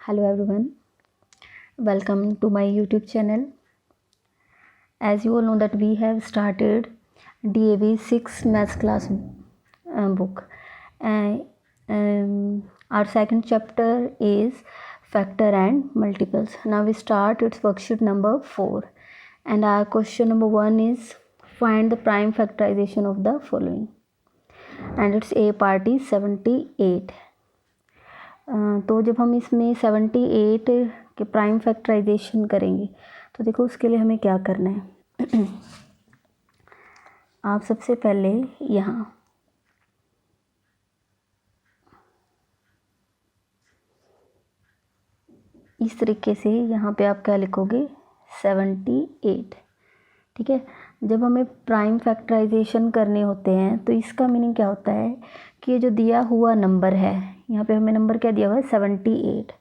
Hello everyone, welcome to my YouTube channel. As you all know that we have started DAV 6 maths class book. Our second chapter is factor and multiples. Now we start its worksheet number 4 and our question number 1 is find the prime factorization of the following and its A part is 78. तो जब हम इसमें 78 के prime factorisation करेंगे तो देखो उसके लिए हमें क्या करना है। आप सबसे पहले यहाँ इस तरीके से यहाँ पे आप क्या लिखोगे 78। ठीक है, जब हमें प्राइम फैक्टराइजेशन करने होते हैं तो इसका मीनिंग क्या होता है कि ये जो दिया हुआ नंबर है, यहाँ पे हमें नंबर क्या दिया हुआ है 78।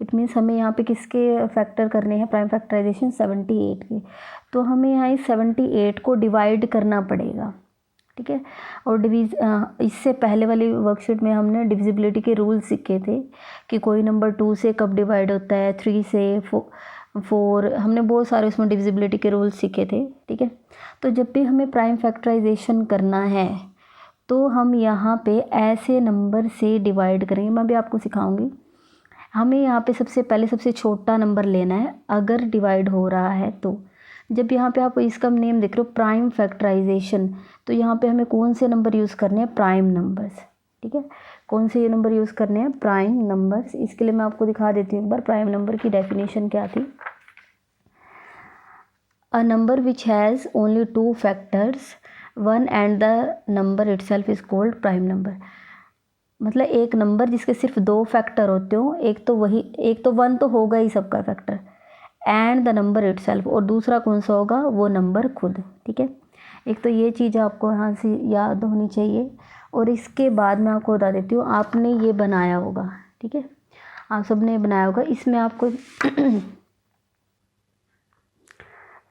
इट मीन्स हमें यहाँ पे किसके फैक्टर करने हैं, प्राइम फैक्टराइजेशन 78 के। तो हमें यहाँ इस 78 को डिवाइड करना पड़ेगा। ठीक है, और इससे पहले वाली वर्कशीट में हमने डिविजिबिलिटी के रूल सीखे थे कि कोई नंबर 2 से कब डिवाइड होता है, 3 से 4, हमने बहुत सारे उसमें डिविजिबिलिटी के रूल सीखे थे। ठीक है, तो जब भी हमें प्राइम फैक्टराइजेशन करना है तो हम यहाँ पे ऐसे नंबर से डिवाइड करेंगे। मैं भी आपको सिखाऊंगी। हमें यहाँ पे सबसे पहले सबसे छोटा नंबर लेना है अगर डिवाइड हो रहा है तो। जब यहाँ पे आप इसका नेम देख रहे हो प्राइम फैक्टराइजेशन, तो यहाँ पे हमें कौन से नंबर यूज़ करने हैं, प्राइम नंबर्स। ठीक है, कौन से ये नंबर यूज़ करने हैं, प्राइम नंबर्स। इसके लिए मैं आपको दिखा देती हूँ एक बार प्राइम नंबर की डेफिनेशन क्या थी। A number which has only 2 factors 1 and the number itself is called prime number. मतलब एक नंबर जिसके सिर्फ 2 फैक्टर होते हो, एक तो 1 तो होगा ही सबका factor, and the number itself, और दूसरा कौन सा होगा, वो नंबर खुद। ठीक है, एक तो ये चीज़ आपको यहाँ से याद होनी चाहिए। और इसके बाद मैं आपको बता देती हूँ, आपने ये बनाया होगा। ठीक है, आप सबने ये बनाया होगा। इसमें आपको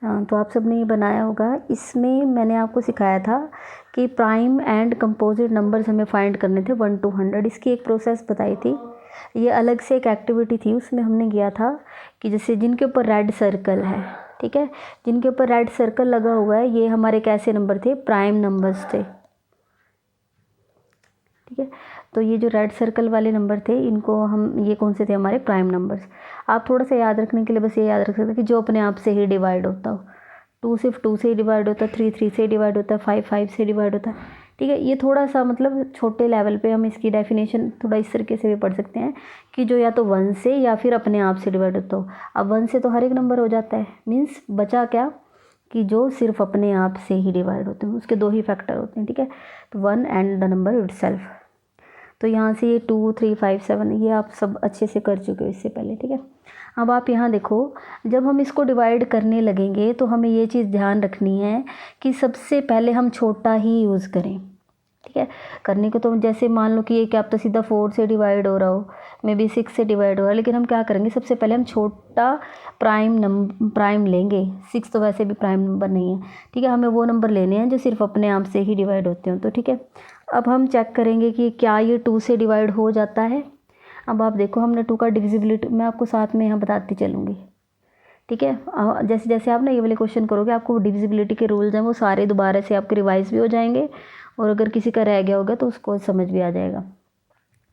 तो आप सबने ये बनाया होगा। इसमें मैंने आपको सिखाया था कि प्राइम एंड कंपोजिट नंबर्स हमें फाइंड करने थे 1 to 100। इसकी एक प्रोसेस बताई थी। ये अलग से एक एक्टिविटी थी, उसमें हमने किया था कि जैसे जिनके ऊपर रेड सर्कल है, ठीक है, जिनके ऊपर रेड सर्कल लगा हुआ है, ये हमारे कैसे नंबर थे, प्राइम नंबर्स थे। ठीक है, तो ये जो रेड सर्कल वाले नंबर थे, इनको हम, ये कौन से थे, हमारे प्राइम नंबर्स। आप थोड़ा सा याद रखने के लिए बस ये याद रख सकते हैं कि जो अपने आप से ही डिवाइड होता हो। 2 सिर्फ 2 से ही डिवाइड होता है, 3 3 से डिवाइड होता है, 5 5 से डिवाइड होता है। ठीक है, ये थोड़ा सा मतलब छोटे लेवल पे हम इसकी डेफिनेशन थोड़ा इस तरीके से भी पढ़ सकते हैं कि जो या तो 1 से या फिर अपने आप से डिवाइड होता हो। अब 1 से तो हर एक नंबर हो जाता है, मीन्स बचा क्या कि जो सिर्फ अपने आप से ही डिवाइड होते हैं, उसके 2 ही फैक्टर होते हैं। ठीक है, तो 1 एंड द नंबर इटसेल्फ। तो यहाँ से ये 2 3 5 7 ये आप सब अच्छे से कर चुके हो इससे पहले। ठीक है, अब आप यहाँ देखो, जब हम इसको डिवाइड करने लगेंगे तो हमें ये चीज़ ध्यान रखनी है कि सबसे पहले हम छोटा ही यूज़ करें। ठीक है, करने को तो जैसे मान लो कि ये क्या तो सीधा 4 से डिवाइड हो रहा हो, मे बी 6 से डिवाइड हो रहा है, लेकिन हम क्या करेंगे, सबसे पहले हम छोटा प्राइम लेंगे। 6 तो वैसे भी प्राइम नंबर नहीं है। ठीक है, हमें वो नंबर लेने हैं जो सिर्फ अपने आप से ही डिवाइड होते हो। तो ठीक है, अब हम चेक करेंगे कि क्या ये 2 से डिवाइड हो जाता है। अब आप देखो, हमने 2 का डिविजिबिलिटी मैं आपको साथ में यहाँ बताती चलूँगी। ठीक है, जैसे जैसे आप ना ये वाले क्वेश्चन करोगे, आपको डिविजिबिलिटी के रूल्स हैं वो सारे दोबारा से आपके रिवाइज भी हो जाएंगे, और अगर किसी का रह गया होगा तो उसको समझ भी आ जाएगा।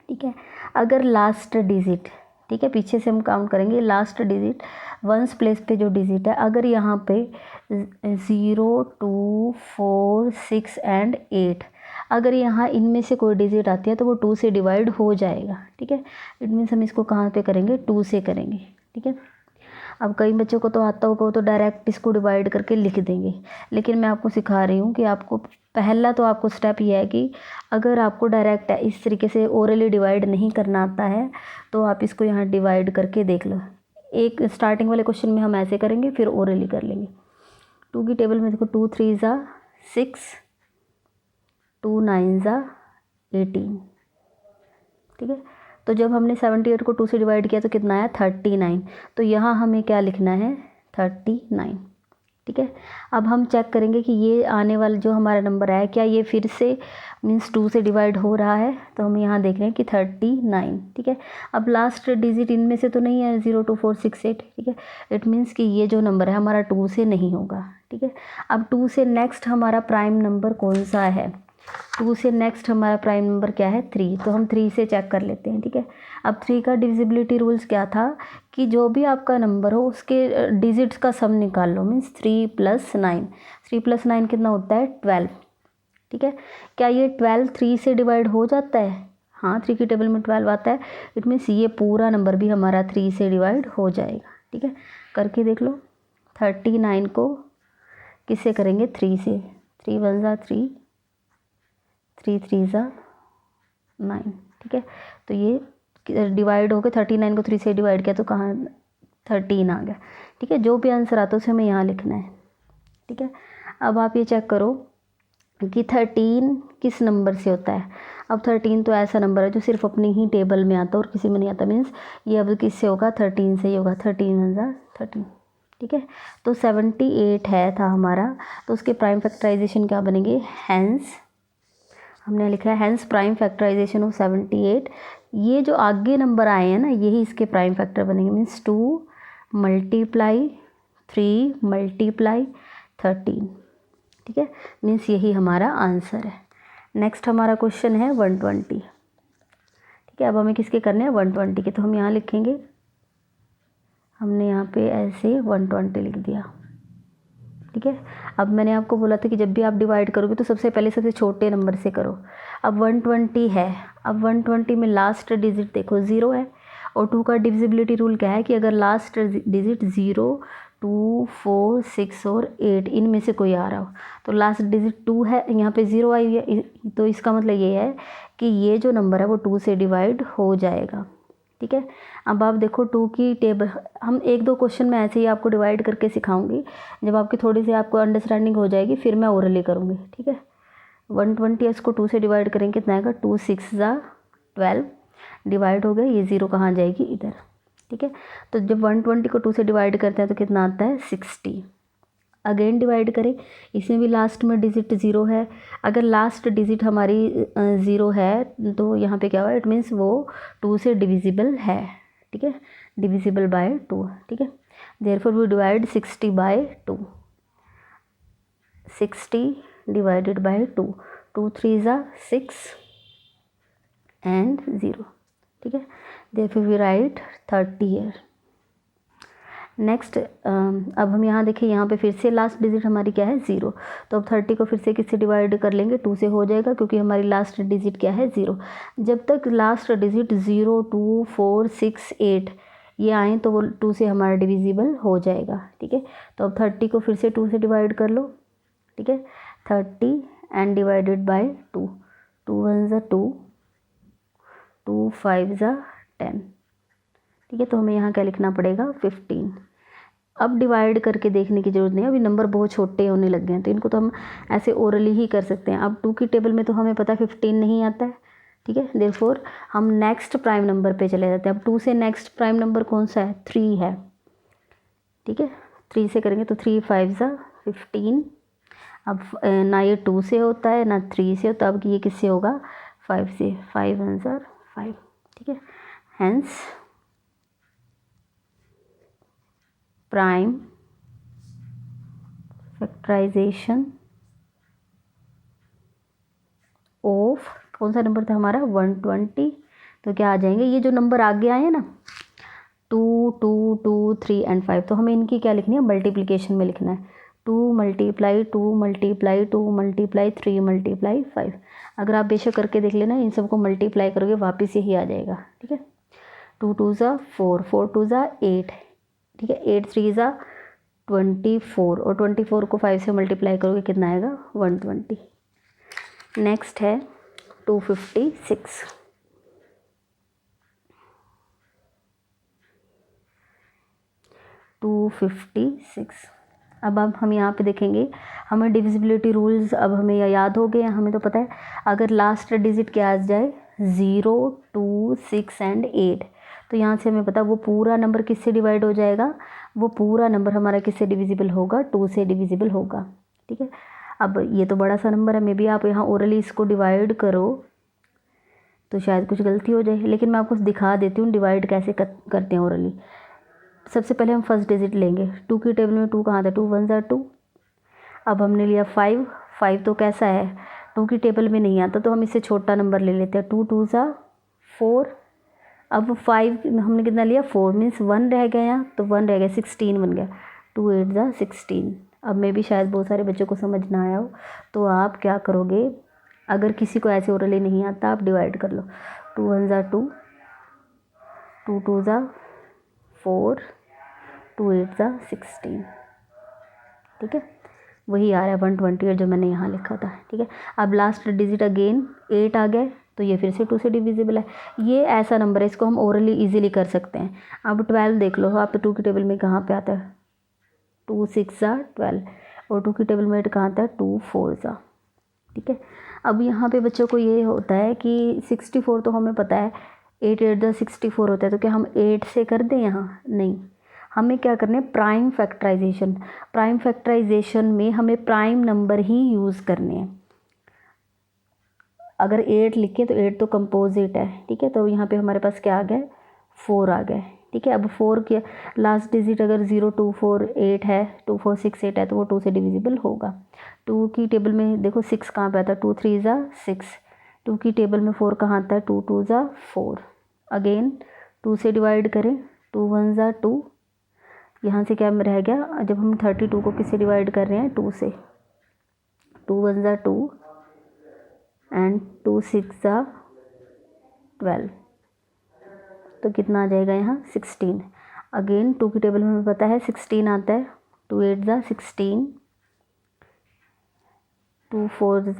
ठीक है, अगर लास्ट डिजिट, ठीक है, पीछे से हम काउंट करेंगे, लास्ट डिजिट 1s प्लेस पे जो डिजिट है, अगर यहाँ पे 0 2 4 6 एंड 8, अगर यहाँ इनमें से कोई डिजिट आती है तो वो 2 से डिवाइड हो जाएगा। ठीक है, इट मीन्स हम इसको कहाँ पे करेंगे, 2 से करेंगे। ठीक है, अब कई बच्चों को तो आता होगा, वो तो डायरेक्ट इसको डिवाइड करके लिख देंगे, लेकिन मैं आपको सिखा रही हूँ कि आपको पहला तो आपको स्टेप ये है कि अगर आपको डायरेक्ट इस तरीके से ओरली डिवाइड नहीं करना आता है तो आप इसको यहाँ डिवाइड करके देख लो। एक स्टार्टिंग वाले क्वेश्चन में हम ऐसे करेंगे, फिर ओरली कर लेंगे। 2 की टेबल में देखो, 2 3 ज़ा 6, 2 9 ज़ा 18। ठीक है, तो जब हमने 78 को 2 से डिवाइड किया तो कितना आया, 39। तो यहाँ हमें क्या लिखना है, 39। ठीक है। अब हम चेक करेंगे कि ये आने वाला जो हमारा नंबर आया क्या ये फिर से मीन्स 2 से डिवाइड हो रहा है। तो हम यहाँ देख रहे हैं कि 39, ठीक है। अब लास्ट डिजिट इनमें से तो नहीं है 0 2 4 6 8, ठीक है। इट मीन्स कि ये जो नंबर है हमारा 2 से नहीं होगा, ठीक है। अब 2 से नेक्स्ट हमारा प्राइम नंबर कौन सा है? 2 से नेक्स्ट हमारा प्राइम नंबर क्या है? 3। तो हम 3 से चेक कर लेते हैं, ठीक है। अब 3 का डिविजिबिलिटी रूल्स क्या था कि जो भी आपका नंबर हो उसके डिजिट्स का सम निकाल लो, मीन्स 3 + 9। 3 + 9 कितना होता है? 12, ठीक है। क्या ये 12 3 से डिवाइड हो जाता है? हाँ, 3 की टेबल में 12 आता है। इट मीन्स ये पूरा नंबर भी हमारा 3 से डिवाइड हो जाएगा, ठीक है। करके देख लो। 39 को किससे करेंगे? 3 से। 3 × 1 = 3, 3 × 3 = 9, ठीक है। तो ये डिवाइड हो गए। 39 को 3 से डिवाइड किया तो कहाँ 13 आ गया, ठीक है। जो भी आंसर आता है उसे हमें यहाँ लिखना है, ठीक है। अब आप ये चेक करो कि 13 किस नंबर से होता है। अब 13 तो ऐसा नंबर है जो सिर्फ अपनी ही टेबल में आता है और किसी में नहीं आता, मीन्स ये अब किससे होगा? 13 से ही होगा। 13 × 1 = 13, ठीक है। तो 78 है था हमारा, तो उसके प्राइम फैक्टराइजेशन क्या बनेंगे? हैंस हमने लिखा है हैंस प्राइम फैक्टराइजेशन ऑफ 78। ये जो आगे नंबर आए हैं ना यही इसके प्राइम फैक्टर बनेंगे, मीन्स 2 × 3 × 13, ठीक है। मीन्स यही हमारा आंसर है। नेक्स्ट हमारा क्वेश्चन है 120, ठीक है। अब हमें किसके करने हैं? 120 के। तो हम यहाँ लिखेंगे, हमने यहाँ पे ऐसे 120 लिख दिया, ठीक है। अब मैंने आपको बोला था कि जब भी आप डिवाइड करोगे तो सबसे पहले सबसे छोटे नंबर से करो। अब 120 है, अब 120 में लास्ट डिजिट देखो 0 है, और 2 का डिविजिबिलिटी रूल क्या है कि अगर लास्ट डिजिट 0 2 4 6 और 8 इनमें से कोई आ रहा हो तो लास्ट डिजिट 2 है, यहाँ पे 0 आई है, तो इसका मतलब ये है कि ये जो नंबर है वो 2 से डिवाइड हो जाएगा, ठीक है। अब आप देखो 2 की टेबल, हम 1-2 क्वेश्चन में ऐसे ही आपको डिवाइड करके सिखाऊंगी। जब आपकी थोड़ी सी आपको अंडरस्टैंडिंग हो जाएगी फिर मैं ओरली करूँगी, ठीक है। 120 इसको 2 से डिवाइड करेंगे कितना आएगा? 2 × 6 = 12, डिवाइड हो गया। ये 0 कहाँ जाएगी? इधर, ठीक है। तो जब 120 को 2 से डिवाइड करते हैं तो कितना आता है? 60। अगेन डिवाइड करें, इसमें भी लास्ट में डिजिट 0 है। अगर लास्ट डिजिट हमारी 0 है तो यहाँ पे क्या हुआ? इट मीन्स वो 2 से डिविजिबल है, ठीक है। डिविजिबल बाय 2, ठीक है। Therefore we divide 60 by 2, 60 divided by 2, 2 × 3 = 6 and 0, ठीक है। Therefore we write 30 here. Next अब हम यहाँ देखें, यहाँ पे फिर से लास्ट डिजिट हमारी क्या है? 0। तो अब 30 को फिर से किससे डिवाइड कर लेंगे? 2 से हो जाएगा, क्योंकि हमारी लास्ट डिजिट क्या है? 0। जब तक लास्ट डिजिट 0 2 4 6 8 ये आए तो वो 2 से हमारा डिविजिबल हो जाएगा, ठीक है। तो अब 30 को फिर से 2 से डिवाइड कर लो, ठीक है। 30 एंड डिवाइडेड बाय 2, 2 × 1 = 2, 2 × 5 = 10, ठीक है। तो हमें यहाँ क्या लिखना पड़ेगा? 15। अब डिवाइड करके देखने की ज़रूरत नहीं है, अभी नंबर बहुत छोटे होने लग गए हैं तो इनको तो हम ऐसे ओरली ही कर सकते हैं। अब 2 की टेबल में तो हमें पता है 15 नहीं आता है, ठीक है। देयरफॉर हम नेक्स्ट प्राइम नंबर पे चले जाते हैं। अब 2 से नेक्स्ट प्राइम नंबर कौन सा है? 3 है, ठीक है। 3 से करेंगे तो 3 × 5 = 15। अब ना ये 2 से होता है ना 3 से होता है, अब ये किससे होगा? 5 से। 5 आंसर 5, ठीक है। हैंस प्राइम फैक्टराइजेशन ऑफ कौन सा नंबर था हमारा? 120। तो क्या आ जाएंगे? ये जो नंबर आगे आए हैं ना 2 2 2 3 एंड 5, तो हमें इनकी क्या लिखनी है? मल्टीप्लिकेशन में लिखना है। 2 × 2 × 2 × 3 × 5। अगर आप बेशक करके देख लेना, इन सबको मल्टीप्लाई करोगे वापस यही आ जाएगा, ठीक है। 2 × 2 = 4, 4 × 2 = 8, ठीक है। 8 × 3 = 24, और 24 को 5 से मल्टीप्लाई करोगे कितना आएगा? 120। नेक्स्ट है 256, अब हम यहाँ पे देखेंगे, हमें डिविजिबिलिटी रूल्स अब हमें याद हो गए हैं। हमें तो पता है अगर लास्ट डिजिट क्या आ जाए 0 2 6 एंड 8 तो यहाँ से हमें पता वो पूरा नंबर किससे डिवाइड हो जाएगा, वो पूरा नंबर हमारा किससे डिविजिबल होगा, 2 से डिविजिबल होगा। ठीक है, अब ये तो बड़ा सा नंबर है, मे बी आप यहाँ ओरली इसको डिवाइड करो तो शायद कुछ गलती हो जाए, लेकिन मैं आपको दिखा देती हूँ डिवाइड कैसे करते हैं ओरली। सबसे पहले हम फर्स्ट डिजिट लेंगे, 2 की टेबल में 2 कहाँ था, 2 1 2। अब हमने लिया 5 तो कैसा है, 2 की टेबल में नहीं आता, तो हम इससे छोटा नंबर ले लेते हैं, 2 2 4। अब 5 हमने कितना लिया, 4, मीन्स 1 रह गया यहाँ, तो 1 रह गया, 16 बन गया, 2 8 16। अब मैं भी शायद बहुत सारे बच्चों को समझ ना आया हो, तो आप क्या करोगे, अगर किसी को ऐसे ओरली नहीं आता आप डिवाइड कर लो, 2 1 2, 2 2 4, 2 8 16। ठीक है, वही आ रहा है 128 जो मैंने यहाँ लिखा था। ठीक है, अब लास्ट डिजिट अगेन 8 आ गए, तो ये फिर से 2 से डिविजिबल है। ये ऐसा नंबर है, इसको हम ओरली इजीली कर सकते हैं। अब 12 देख लो, आप 2 की टेबल में कहाँ पे आता है, 2 6 12, और 2 की टेबल में कहाँ आता है, 2 4। ठीक है, अब यहाँ पे बच्चों को ये होता है कि 64 तो हमें पता है, 8 8 64 होता है, तो क्या हम 8 से कर दें यहाँ, नहीं, हमें क्या करना है, प्राइम फैक्टराइजेशन। प्राइम फैक्टराइजेशन में हमें प्राइम नंबर ही यूज़ करने हैं। अगर 8 लिखे तो 8 तो कंपोजिट है। ठीक है, तो यहाँ पे हमारे पास क्या आ गया, 4 आ गए। ठीक है, अब 4 के लास्ट डिजिट अगर 0 2 4 8 है, 2 4 6 8 है, तो वो 2 से डिविजिबल होगा। 2 की टेबल में देखो 6 कहाँ पे आता है, 2 3 6। 2 की टेबल में 4 कहाँ आता है, 2 2 4। अगेन 2 से डिवाइड करें, 2 1 2। यहाँ से क्या रह गया, जब हम 32 को किससे डिवाइड कर रहे हैं, 2 से, 2 1 2 एंड 2 6 12, तो कितना आ जाएगा यहाँ, 16। अगेन 2 की टेबल में हमें पता है 16 आता है, 2 8 16, 2 4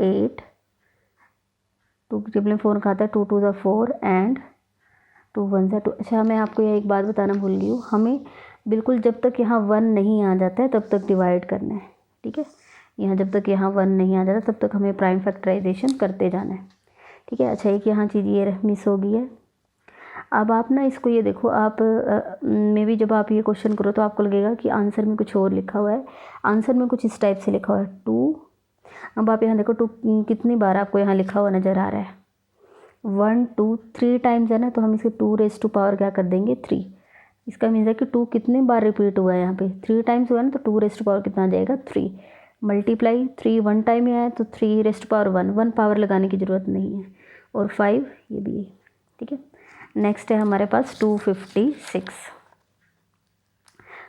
8, 2 की टेबल में 4 का आता है, 2 2 4 एंड 2 1 2। अच्छा, मैं आपको यह एक बात बताना भूल गई हूँ, हमें बिल्कुल जब तक यहाँ 1 नहीं आ जाता है तब तक डिवाइड करना है। ठीक है, यहाँ जब तक यहाँ 1 नहीं आ जाता तब तक हमें प्राइम फैक्टराइजेशन करते जाना है। ठीक है, अच्छा एक यहाँ चीज़ ये मिस हो गई है। अब आप ना इसको ये देखो, आप मे भी जब आप ये क्वेश्चन करो तो आपको लगेगा कि आंसर में कुछ और लिखा हुआ है, आंसर में कुछ इस टाइप से लिखा हुआ है 2। अब आप यहाँ देखो 2 कितनी बार आपको यहाँ लिखा हुआ नज़र आ रहा है, 1 2 3 टाइम्स है ना, तो हम इसे 2 रेज़ टू पावर क्या कर देंगे, 3। इसका मीन्स है कि 2 कितनी बार रिपीट हुआ है, यहाँ पे 3 टाइम्स हुआ है ना, तो 2 रेज़ टू पावर कितना आ जाएगा, 3। मल्टीप्लाई 3 1 टाइम ही आया, तो 3 रेज़ टू पावर 1 पावर लगाने की ज़रूरत नहीं है, और 5 ये भी है। ठीक है, नेक्स्ट है हमारे पास 256।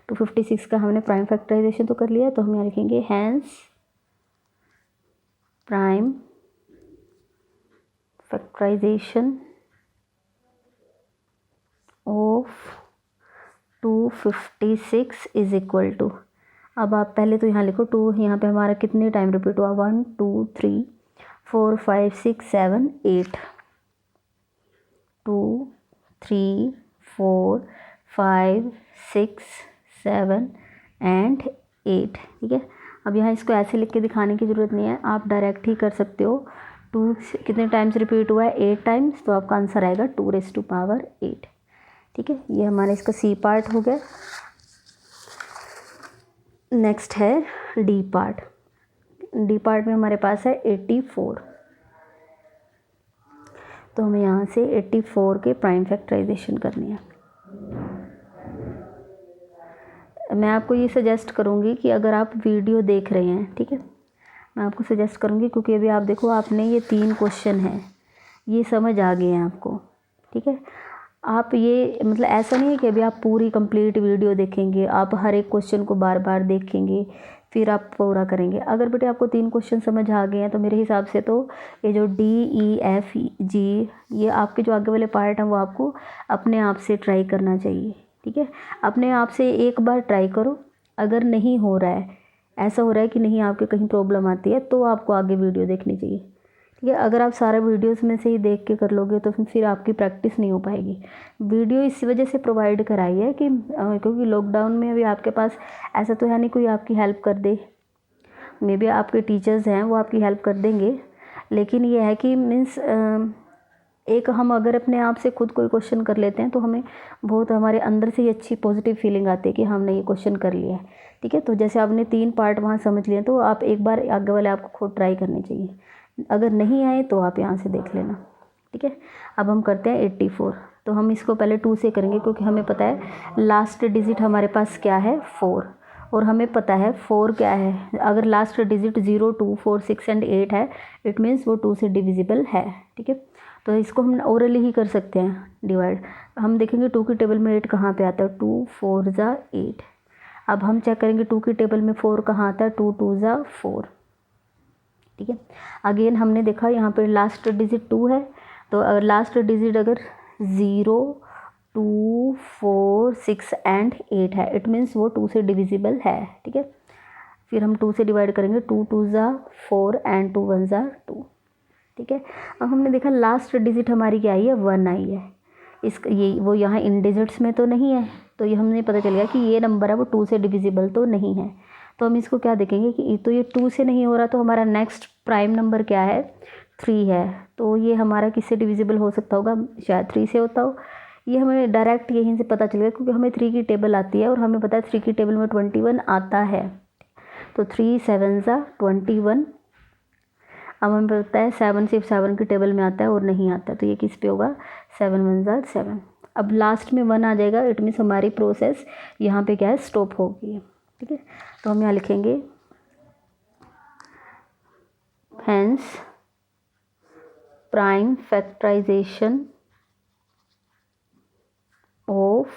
256 का हमने प्राइम फैक्टराइजेशन तो कर लिया, तो हम यहाँ लिखेंगे hence prime factorisation of 256 is equal to, अब आप पहले तो यहाँ लिखो 2, यहाँ पे हमारा कितने टाइम रिपीट हुआ, 1 2 3 4 5 6 7 8, 2 3 4 5 6 7 एंड 8। ठीक है, अब यहाँ इसको ऐसे लिख के दिखाने की ज़रूरत नहीं है, आप डायरेक्ट ही कर सकते हो। 2 कितने टाइम्स रिपीट हुआ है, 8 टाइम्स, तो आपका आंसर आएगा 2 रेज़ टू पावर 8। ठीक है, ये हमारा इसका सी पार्ट हो गया। नेक्स्ट है डी पार्ट। डी पार्ट में हमारे पास है 84, तो हमें यहाँ से 84 के प्राइम फैक्टराइजेशन करनी है। मैं आपको ये सजेस्ट करूँगी कि अगर आप वीडियो देख रहे हैं, ठीक है, मैं आपको सजेस्ट करूँगी, क्योंकि अभी आप देखो आपने ये 3 क्वेश्चन हैं, ये समझ आ गए हैं आपको। ठीक है, आप ये मतलब ऐसा नहीं है कि अभी आप पूरी कंप्लीट वीडियो देखेंगे, आप हर एक क्वेश्चन को बार बार देखेंगे फिर आप पूरा करेंगे। अगर बेटे आपको 3 क्वेश्चन समझ आ गए हैं तो मेरे हिसाब से तो ये जो DEFG ये आपके जो आगे वाले पार्ट हैं वो आपको अपने आप से ट्राई करना चाहिए। ठीक है, अपने आप से एक बार ट्राई करो, अगर नहीं हो रहा है, ऐसा हो रहा है कि नहीं आपके कहीं प्रॉब्लम आती है, तो आपको आगे वीडियो देखनी चाहिए। ठीक है, अगर आप सारे वीडियोस में से ही देख के कर लोगे तो फिर आपकी प्रैक्टिस नहीं हो पाएगी। वीडियो इस वजह से प्रोवाइड कराई है कि क्योंकि लॉकडाउन में अभी आपके पास ऐसा तो है नहीं कोई आपकी हेल्प कर दे, मे बी आपके टीचर्स हैं वो आपकी हेल्प कर देंगे, लेकिन ये है कि मीन्स एक हम अगर अपने आप से खुद कोई क्वेश्चन कर लेते हैं तो हमें बहुत हमारे अंदर से ही अच्छी पॉजिटिव फीलिंग आती है कि हमने ये क्वेश्चन कर लिया है। ठीक है, तो जैसे आपने 3 पार्ट वहाँ समझ लिए तो आप एक बार आगे वाले आपको खुद ट्राई करनी चाहिए, अगर नहीं आए तो आप यहाँ से देख लेना। ठीक है, अब हम करते हैं 84। तो हम इसको पहले 2 से करेंगे क्योंकि हमें पता है लास्ट डिजिट हमारे पास क्या है 4, और हमें पता है 4 क्या है। अगर लास्ट डिजिट 0, 2, 4, 6 एंड 8 है, इट मीन्स वो 2 से डिविजिबल है। ठीक है, तो इसको हम ओरली ही कर सकते हैं डिवाइड। हम देखेंगे 2 की टेबल में 8 कहाँ पे आता है, 2 4 ज़ा 8। अब हम चेक करेंगे 2 की टेबल में 4 कहाँ आता है, 2 2 ज़ा 4। ठीक है, अगेन हमने देखा यहाँ पे लास्ट डिजिट 2 है, तो अगर लास्ट डिजिट अगर 0, 2, 4, 6 एंड 8 है, इट मीन्स वो 2 से डिविजिबल है। ठीक है, फिर हम 2 से डिवाइड करेंगे, 2 2 ज़ा 4 एंड 2 1 ज़ा 2। ठीक है, अब हमने देखा लास्ट डिजिट हमारी क्या आई है, 1 आई है। ये वो यहाँ इन डिजिट्स में तो नहीं है, तो ये हमने पता चल गया कि ये नंबर है वो 2 से डिविजिबल तो नहीं है। तो हम इसको क्या देखेंगे कि तो ये 2 से नहीं हो रहा, तो हमारा नेक्स्ट प्राइम नंबर क्या है, 3 है। तो ये हमारा किससे डिविजिबल हो सकता होगा, शायद 3 से होता हो। ये हमें डायरेक्ट यहीं से पता चल गया क्योंकि हमें 3 की टेबल आती है और हमें पता है 3 की टेबल में 21 आता है। तो 3 7 ज़ा 21। अब हमें पता है 7 सिर्फ 7 की टेबल में आता है और नहीं आता, तो ये किस पे होगा, 7 1 ज़ा 7। अब लास्ट में 1 आ जाएगा, इट मीन्स हमारी प्रोसेस यहाँ पे क्या है, स्टॉप होगी। ठीक है, तो हम यहाँ लिखेंगे हेंस प्राइम फैक्टराइजेशन ऑफ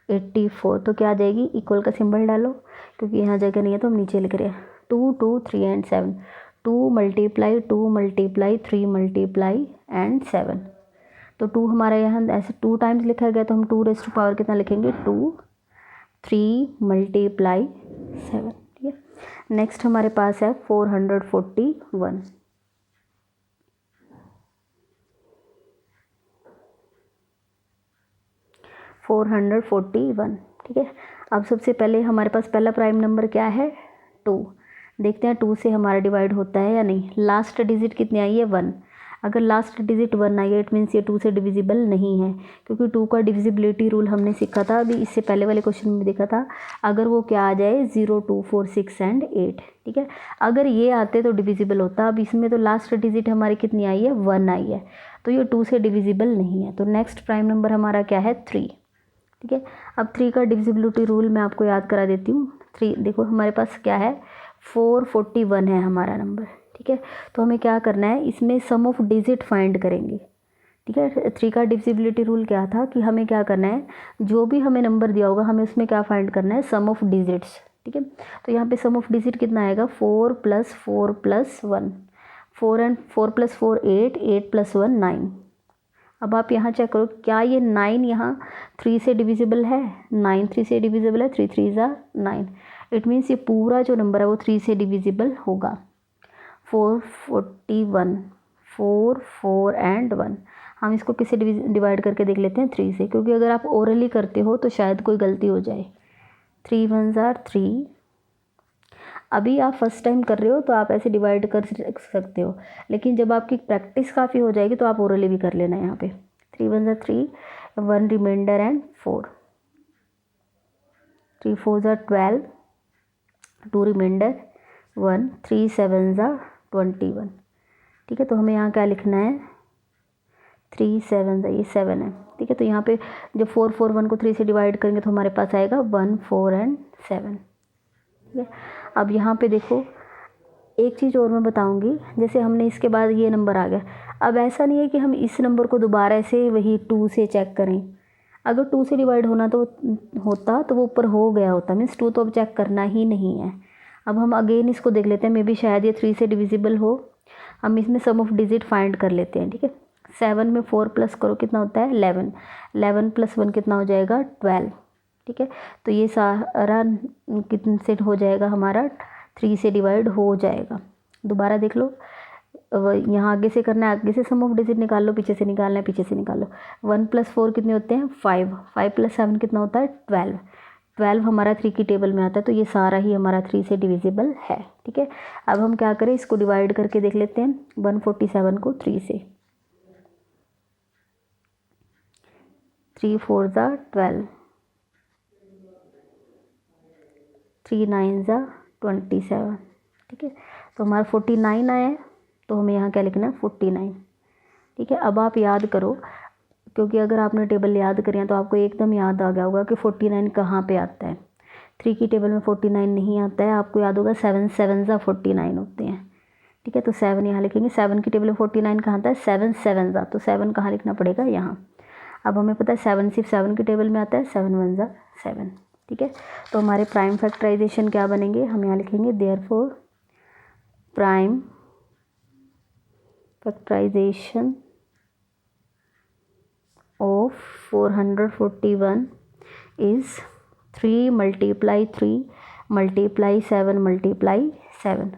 84। तो क्या आ जाएगी, इक्वल का सिंबल डालो क्योंकि यहाँ जगह नहीं है तो हम नीचे लिख रहे हैं 2 2 3 and 7, 2 multiply 2 multiply 3 multiply and 7। तो 2 हमारा यहाँ ऐसे 2 टाइम्स लिखा गया, तो हम 2 रेज़ टू पावर कितना लिखेंगे, 2 3 मल्टीप्लाई 7। ठीक है, नेक्स्ट हमारे पास है 441। 441। ठीक है, अब सबसे पहले हमारे पास पहला प्राइम नंबर क्या है, 2। देखते हैं 2 से हमारा डिवाइड होता है या नहीं। लास्ट डिजिट कितनी आई है, 1। अगर लास्ट डिजिट 1 आई है, इट मीन्स ये 2 से डिविजिबल नहीं है क्योंकि 2 का डिविजिबिलिटी रूल हमने सीखा था अभी, इससे पहले वाले क्वेश्चन में देखा था। अगर वो क्या आ जाए, 0 2 4 6 एंड 8। ठीक है, अगर ये आते तो डिविजिबल होता। अब इसमें तो लास्ट डिजिट हमारी कितनी आई है, 1 आई है, तो ये 2 से डिविजिबल नहीं है। तो नेक्स्ट प्राइम नंबर हमारा क्या है, 3। ठीक है, अब 3 का डिविजिबिलिटी रूल मैं आपको याद करा देती हूँ। 3 देखो हमारे पास क्या है, 441 है हमारा नंबर। ठीक है, तो हमें क्या करना है, इसमें सम ऑफ डिजिट फाइंड करेंगे। ठीक है, 3 का डिविजिबिलिटी रूल क्या था कि हमें क्या करना है, जो भी हमें नंबर दिया होगा हमें उसमें क्या फाइंड करना है, सम ऑफ डिजिट्स। ठीक है, तो यहाँ पे सम ऑफ डिजिट कितना आएगा, 4 + 4 + 1, 4 एंड 4 + 4 8, 8 + 1 9। अब आप यहाँ चेक करो, क्या ये 9 यहाँ 3 से डिविजिबल है, 9 3 से डिविजिबल है, 3 3 ज़ा 9। इट मीन्स ये पूरा जो नंबर है वो 3 से डिविजिबल होगा। 441, 4 4 एंड 1। हम इसको किससे डिवाइड करके देख लेते हैं, 3 से, क्योंकि अगर आप ओरली करते हो तो शायद कोई गलती हो जाए। 3 1 ज़ा 3। अभी आप फर्स्ट टाइम कर रहे हो तो आप ऐसे डिवाइड कर सकते हो, लेकिन जब आपकी प्रैक्टिस काफ़ी हो जाएगी तो आप ओरली भी कर लेना। यहाँ पे 3 1 ज़ा 3, 1 रिमाइंडर एंड 4, 3 4 ज़ा 12, 2 रिमाइंडर 1, 3 7 ज़ा 21। ठीक है, तो हमें यहाँ क्या लिखना है, 3 7 ज़ा, ये 7 है। ठीक है, तो यहाँ पे जब 4 4 1 को 3 से डिवाइड करेंगे तो हमारे पास आएगा 1 4 एंड 7। ठीक है, अब यहाँ पे देखो एक चीज़ और मैं बताऊँगी, जैसे हमने इसके बाद ये नंबर आ गया। अब ऐसा नहीं है कि हम इस नंबर को दोबारा से वही 2 से चेक करें। अगर 2 से डिवाइड होना तो होता तो वो ऊपर हो गया होता, मीन्स 2 तो अब चेक करना ही नहीं है। अब हम अगेन इसको देख लेते हैं, मे बी शायद ये 3 से डिविजिबल हो। हम इसमें सम ऑफ डिजिट फाइंड कर लेते हैं। ठीक है, 7 में 4 प्लस करो कितना होता है, 11, 11 + 1 कितना हो जाएगा, 12। ठीक है, तो ये सारा कितने से हो जाएगा हमारा, 3 से डिवाइड हो जाएगा। दोबारा देख लो, यहाँ आगे से करना है, आगे से सम ऑफ डिजिट निकाल लो, पीछे से निकालना है, पीछे से निकाल लो। 1 + 4 कितने होते हैं, 5, 5 + 7 कितना होता है, 12, 12 हमारा 3 की टेबल में आता है, तो ये सारा ही हमारा 3 से डिविजिबल है। ठीक है, अब हम क्या करें, इसको डिवाइड करके देख लेते हैं 147 को 3 से। 3 4 ज़ा 12, 3 9 ज़ा 27, ठीक है। तो हमारा 49 आया है, तो हमें यहाँ क्या लिखना है 49, ठीक है। अब आप याद करो, क्योंकि अगर आपने टेबल याद करी है तो आपको एकदम याद आ गया होगा कि 49 कहाँ पे आता है। 3 की टेबल में 49 नहीं आता है, आपको याद होगा 7 7 ज़ा 49 होते हैं, ठीक है। तो 7 यहाँ लिखेंगे, 7 की टेबल में 49 कहाँ आता है, 7 7 ज़ा, तो 7 कहाँ लिखना पड़ेगा, यहाँ। अब हमें पता है 7 सिर्फ 7 की टेबल में आता है, 7 1 ज़ा 7, ठीक है। तो हमारे प्राइम फैक्टराइजेशन क्या बनेंगे, हम यहाँ लिखेंगे therefore prime factorisation of 441 is 3 multiply 3 multiply 7 multiply 7।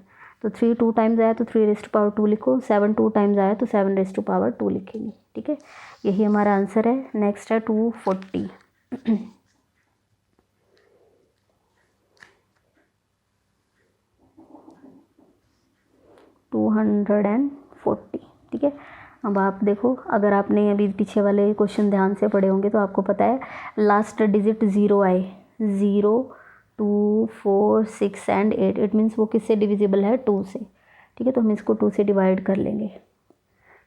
तो 3 2 टाइम्स आया तो 3 रेज़ टू पावर 2 लिखो, 7 2 टाइम्स आया तो 7 रेज़ टू पावर 2 लिखेंगे, ठीक है। यही हमारा आंसर है। नेक्स्ट है 240। 240, ठीक है। अब आप देखो, अगर आपने अभी पीछे वाले क्वेश्चन ध्यान से पढ़े होंगे तो आपको पता है लास्ट डिजिट 0 आए, 0 2 4 6 एंड 8, इट मीन्स वो किससे डिविजिबल है, 2 से, ठीक है। तो हम इसको 2 से डिवाइड कर लेंगे।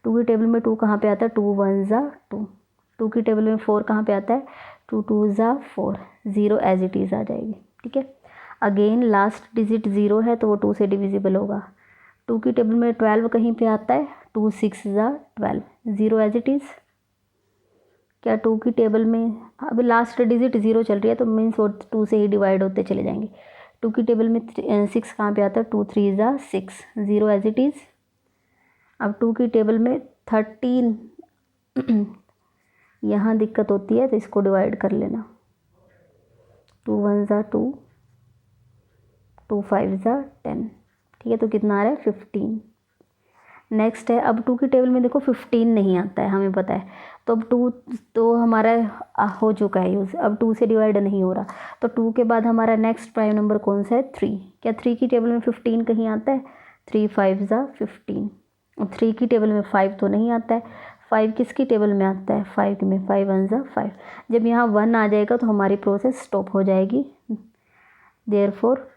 2 की टेबल में 2 कहाँ पे आता है, 2 1 ज़ा 2, 2 की टेबल में 4 कहाँ पे आता है, 2 2 ज़ा 4, 0 एज इट इज़ आ जाएगी, ठीक है। अगेन लास्ट डिजिट 0 है तो वो 2 से डिविजिबल होगा। 2 की टेबल में 12 कहीं पे आता है, 2 6 ज़ा 12, 0 एज इट इज़। क्या 2 की टेबल में अभी लास्ट डिजिट 0 चल रही है तो मीन्स वो 2 से ही डिवाइड होते चले जाएंगे। 2 की टेबल में 6 कहाँ पे आता है, 2 3 ज़ा 6, 0 एज इट इज़। अब 2 की टेबल में 13 यहाँ दिक्कत होती है तो इसको डिवाइड कर लेना, 2 1 ज़ा 2, 2 5 ज़ा 10, ठीक है। तो कितना आ रहा है, 15। नेक्स्ट है, अब 2 की टेबल में देखो 15 नहीं आता है, हमें पता है। तो अब 2 तो हमारा हो चुका है यूज़, अब 2 से डिवाइड नहीं हो रहा। तो 2 के बाद हमारा नेक्स्ट प्राइम नंबर कौन सा है, 3। क्या 3 की टेबल में 15 कहीं आता है, 3 5 ज़ा 15। और 3 की टेबल में 5 तो नहीं आता है। 5 किसकी टेबल में आता है, 5 में, 5 1 ज़ा 5। जब यहाँ 1 आ जाएगा तो हमारी प्रोसेस स्टॉप हो जाएगी। Therefore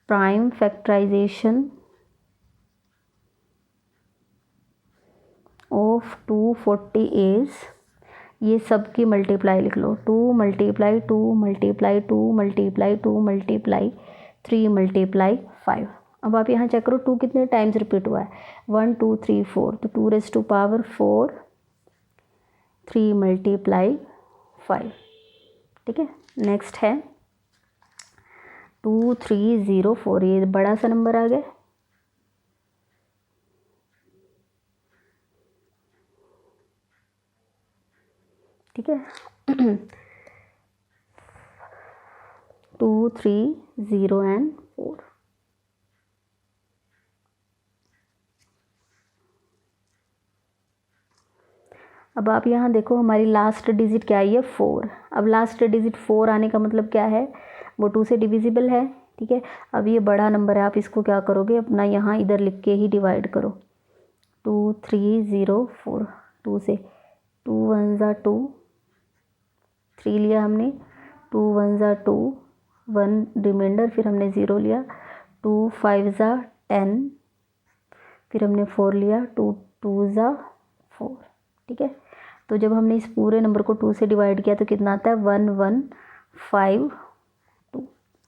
prime factorisation of 240 is, ये सब की मल्टीप्लाई लिख लो, 2 multiply 2 multiply 2 multiply 2 multiply 3 multiply 5। अब आप यहाँ चेक करो 2 कितने टाइम्स रिपीट हुआ है, 1 2 3 4, तो 2 रेज़ टू पावर 4, 3 मल्टीप्लाई 5, ठीक है। नेक्स्ट है 2304, ये बड़ा सा नंबर आ गया, ठीक है। 2 3 0 एंड 4। अब आप यहाँ देखो हमारी लास्ट डिजिट क्या आई है, 4। अब लास्ट डिजिट 4 आने का मतलब क्या है, वो 2 से डिविजिबल है, ठीक है। अब ये बड़ा नंबर है, आप इसको क्या करोगे, अपना यहाँ इधर लिख के ही डिवाइड करो, 2 3 0 4, 2 से, 2 1 ज़ा 2, 3 लिया हमने, 2 1 ज़ा 2, 1 रिमाइंडर, फिर हमने 0 लिया, 2 5 ज़ा 10, फिर हमने 4 लिया, 2 2 ज़ा 4, ठीक है। तो जब हमने इस पूरे नंबर को 2 से डिवाइड किया तो कितना आता है, 1 1 5 2,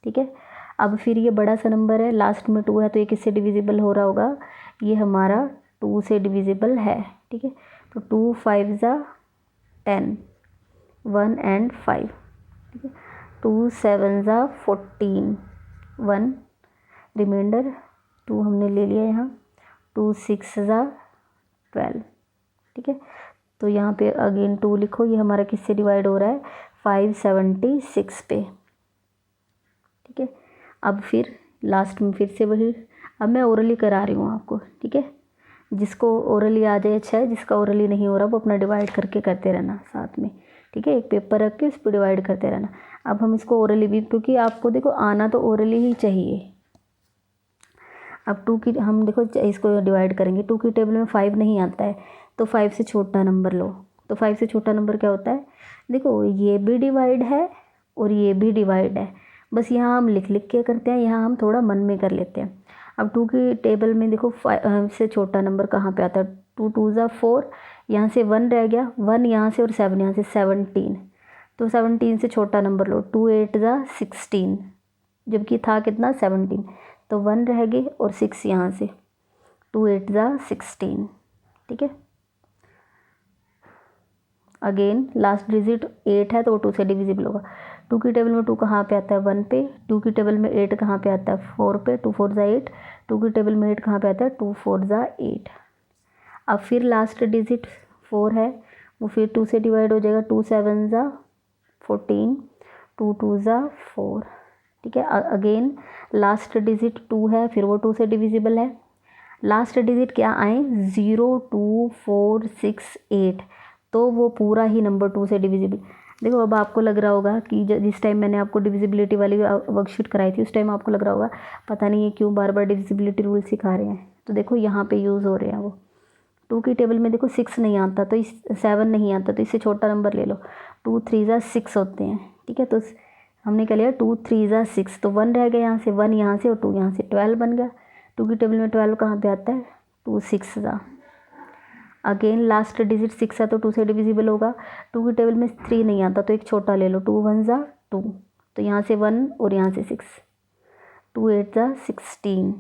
ठीक है। अब फिर ये बड़ा सा नंबर है, लास्ट में 2 है तो ये किससे डिविजिबल हो रहा होगा, ये हमारा 2 से डिविजिबल है, ठीक है। तो 2 5 ज़ा 10, 1 एंड 5, ठीक है। 2 7 ज़ा 14, 1 रिमाइंडर, 2 हमने ले लिया यहाँ, 2 6 ज़ा 12, ठीक है। तो यहाँ पे अगेन 2 लिखो, ये हमारा किससे डिवाइड हो रहा है, 576 पे, ठीक है। अब फिर लास्ट में फिर से वही, अब मैं ओरली करा रही हूँ आपको, ठीक है। जिसको ओरली आ जाए अच्छा है, जिसका ओरली नहीं हो रहा वो अपना डिवाइड करके करते रहना साथ में, ठीक है। एक पेपर रख के उस पर डिवाइड करते रहना। अब हम इसको ओरली भी, क्योंकि आपको देखो आना तो ओरली ही चाहिए। अब 2 की हम देखो इसको डिवाइड करेंगे, 2 की टेबल में 5 नहीं आता है तो 5 से छोटा नंबर लो, तो 5 से छोटा नंबर क्या होता है? देखो ये भी डिवाइड है और ये भी डिवाइड है, बस यहाँ हम लिख लिख के करते हैं, यहाँ हम थोड़ा मन में कर लेते हैं। अब 2 की टेबल में देखो 5 से छोटा नंबर कहाँ पे आता है? 2 2 ज़ा 4, यहाँ से 1 रह गया, 1 यहाँ से और 7 यहाँ से, 17। तो 17 से छोटा नंबर लो, 2 8 ज़ा 16, जबकि था कितना? 17। तो 1 रह गए और 6 यहाँ से, 2 8 ज़ा 16। ठीक है, अगेन लास्ट डिजिट 8 है तो वो 2 से डिविजिबल होगा। 2 की टेबल में 2 कहाँ पे आता है? 1 पे। 2 की टेबल में 8 कहाँ पे आता है? 4 पे। 2 4 ज़ा 8। 2 की टेबल में 8 कहाँ पे आता है? 2 4 ज़ा 8। अब फिर लास्ट डिजिट 4 है, वो फिर 2 से डिवाइड हो जाएगा। 2 7 ज़ा 14, 2 2 ज़ा 4। ठीक है, अगेन लास्ट डिजिट 2 है, फिर वो 2 से डिविजिबल है। लास्ट डिजिट क्या आए? 0 2 4 6 8, तो वो पूरा ही नंबर 2 से डिविजिबल। देखो अब आपको लग रहा होगा कि जिस टाइम मैंने आपको डिविजिबिलिटी वाली वर्कशीट कराई थी उस टाइम आपको लग रहा होगा पता नहीं ये क्यों बार बार डिविजिबिलिटी रूल सिखा रहे हैं। तो देखो यहाँ पे यूज़ हो रहे हैं वो। 2 की टेबल में देखो 6 नहीं आता, तो 7 नहीं आता, तो इससे छोटा नंबर ले लो। 2 3 ज़ा 6 होते हैं। ठीक है, तो हमने क्या लिया? 2 3 ज़ा 6, तो 1 रह गया यहाँ से, 1 यहाँ से और 2 यहाँ से, 12 बन गया। 2 की टेबल में 12 कहाँ पे आता है? 2 6 ज़ा। अगेन लास्ट डिजिट 6 है तो 2 से डिविजिबल होगा। 2 की टेबल में 3 नहीं आता, तो एक छोटा ले लो। 2 1 ज़ा 2, तो यहाँ से 1 और यहाँ से 6, 2 8 ज़ा 16।